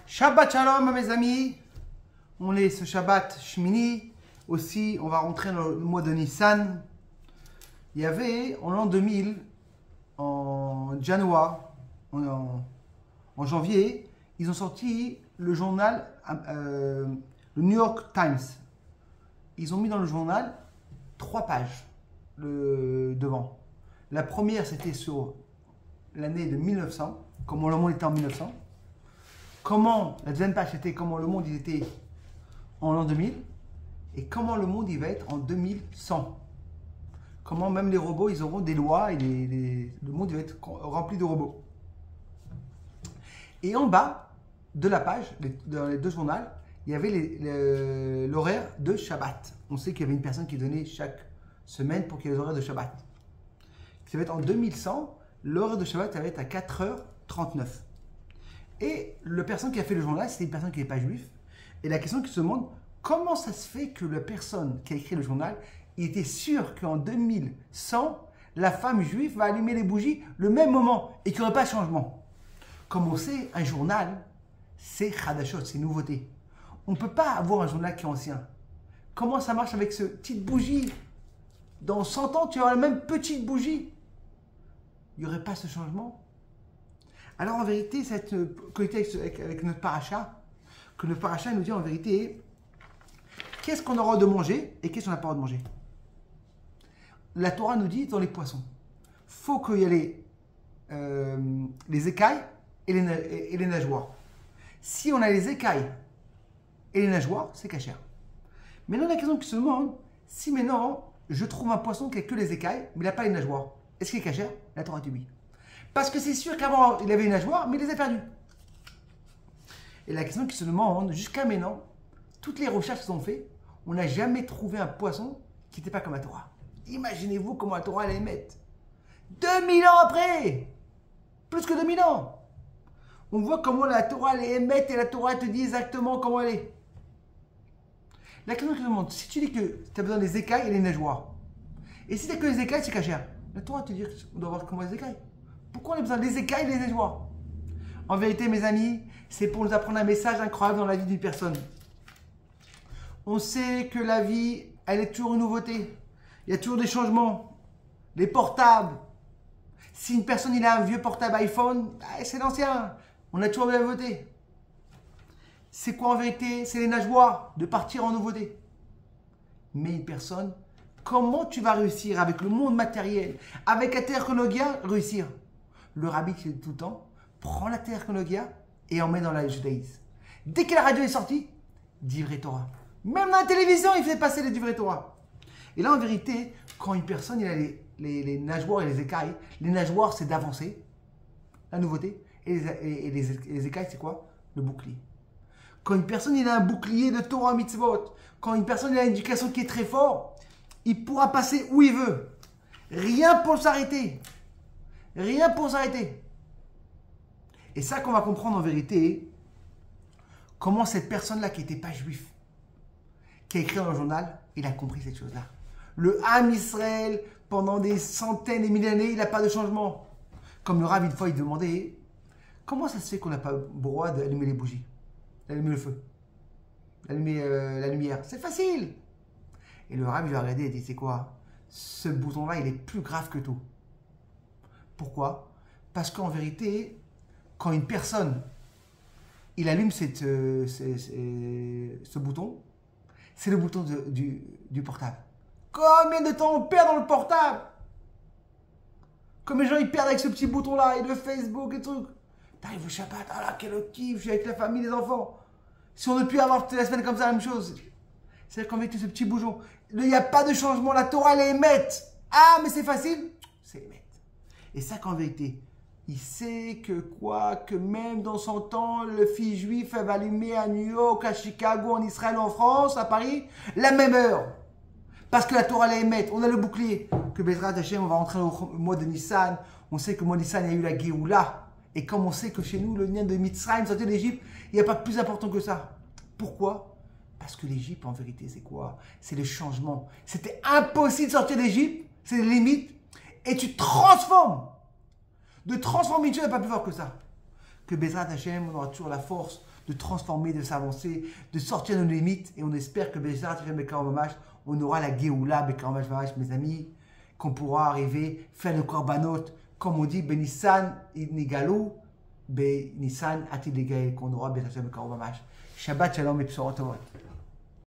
Shabbat Shalom mes amis, on est ce Shabbat Shmini, aussi on va rentrer dans le mois de Nissan. Il y avait en l'an 2000, en janvier, en janvier, ils ont sorti le journal, le New York Times. Ils ont mis dans le journal 3 pages devant. La première c'était sur l'année de 1900, comment le monde était en 1900. La deuxième page c'était comment le monde il était en l'an 2000 et comment le monde il va être en 2100. Comment même les robots ils auront des lois et le monde il va être rempli de robots. Et en bas de la page, dans les deux journaux, il y avait l'horaire de Shabbat. On sait qu'il y avait une personne qui donnait chaque semaine pour qu'il y ait les horaires de Shabbat. Ça va être en 2100, l'horaire de Shabbat ça va être à 4h39. Et la personne qui a fait le journal, c'était une personne qui n'est pas juive. Et la question qui se demande, comment ça se fait que la personne qui a écrit le journal, il était sûr qu'en 2100, la femme juive va allumer les bougies le même moment et qu'il n'y aurait pas de changement. Comme on sait, un journal, c'est Chadashot, c'est nouveauté. On ne peut pas avoir un journal qui est ancien. Comment ça marche avec cette petite bougie? Dans 100 ans, tu auras la même petite bougie. Il n'y aurait pas ce changement. Alors en vérité, cette connecté avec notre paracha, que notre paracha nous dit en vérité, qu'est-ce qu'on aura de manger et qu'est-ce qu'on n'a pas le droit de manger. La Torah nous dit dans les poissons, faut qu'il y ait les écailles et les nageoires. Si on a les écailles et les nageoires, c'est cachère. Maintenant la question qui se demande, si maintenant je trouve un poisson qui a que les écailles, mais il n'a pas les nageoires, est-ce qu'il est cachère? La Torah dit oui. Parce que c'est sûr qu'avant, il avait une nageoire, mais il les a perdues. Et la question qui se demande, jusqu'à maintenant, toutes les recherches qu'ils ont fait, on n'a jamais trouvé un poisson qui n'était pas comme la Torah. Imaginez-vous comment la Torah allait émettre. 2000 ans après! Plus que 2000 ans! On voit comment la Torah allait émettre et la Torah te dit exactement comment elle est. La question qui se demande, si tu dis que tu as besoin des écailles et des nageoires, et si tu n'as que les écailles, c'est cachère. La Torah te dit qu'on doit avoir comment les écailles. Pourquoi on a besoin des écailles et des nageoires? En vérité, mes amis, c'est pour nous apprendre un message incroyable dans la vie d'une personne. On sait que la vie, elle est toujours une nouveauté. Il y a toujours des changements. Les portables. Si une personne il a un vieux portable iPhone, c'est l'ancien. On a toujours de la nouveauté. C'est quoi en vérité? C'est les nageoires de partir en nouveauté. Mais une personne, comment tu vas réussir avec le monde matériel, avec la technologie, réussir? Le rabbi qui dit tout le temps, prends la technologie et en met dans la judaïsme. Dès que la radio est sortie, divrei Torah. Même dans la télévision, il fait passer les divrei Torah. Et là, en vérité, quand une personne il a les nageoires et les écailles, les nageoires, c'est d'avancer, la nouveauté, et les écailles, c'est quoi? Le bouclier. Quand une personne il a un bouclier de Torah mitzvot, quand une personne il a une éducation qui est très forte, il pourra passer où il veut. Rien pour s'arrêter. Rien pour s'arrêter. Et ça qu'on va comprendre en vérité, comment cette personne-là qui n'était pas juif, qui a écrit dans le journal, il a compris cette chose-là. Le Ham Israël, pendant des centaines et milliers d'années, il n'a pas de changement. Comme le Rav, une fois, il demandait, comment ça se fait qu'on n'a pas le droit d'allumer les bougies, d'allumer le feu, d'allumer la lumière? C'est facile. Et le Rav, il lui a regardé et dit, c'est quoi? Ce bouton-là, il est plus grave que tout. Pourquoi? Parce qu'en vérité, quand une personne, il allume ce bouton, c'est le bouton du portable. Combien de temps on perd dans le portable? Comme les gens ils perdent avec ce petit bouton-là, et le Facebook et tout. T'arrives au Shabbat, ah là, quel kiff, je suis avec la famille, les enfants. Si on ne peut avoir toute la semaine comme ça, la même chose. C'est-à-dire qu'en vérité, ce petit bouton, il n'y a pas de changement, la Torah, elle est émette. Ah, mais c'est facile? C'est émette. Et ça qu'en vérité, il sait que quoi, que même dans son temps, le fils juif va allumer à New York, à Chicago, en Israël, en France, à Paris, la même heure. Parce que la Torah la émette, on a le bouclier. Que Bezrat Hashem, on va rentrer au mois de Nissan. On sait que au mois de Nissan, il y a eu la Géoula. Et comme on sait que chez nous, le lien de Mitzrayim, sortir d'Égypte, il n'y a pas plus important que ça. Pourquoi? Parce que l'Égypte, en vérité, c'est quoi? C'est le changement. C'était impossible de sortir d'Égypte, c'est les limites. Et tu transformes. De transformer une chose, il n'y a pas plus fort que ça. que Bezrat Hashem, on aura toujours la force de transformer, de s'avancer, de sortir de nos limites. Et on espère que Bezrat Hashem Bekar Mamash, on aura la Géoula Bekar Mamash, mes amis, qu'on pourra arriver, faire le Korbanot, comme on dit, Benissan Nigalou, Benissan Atiligay, qu'on aura Bezrat Hashem Bekar Mamash. Shabbat Shalom et Psorot Tovat.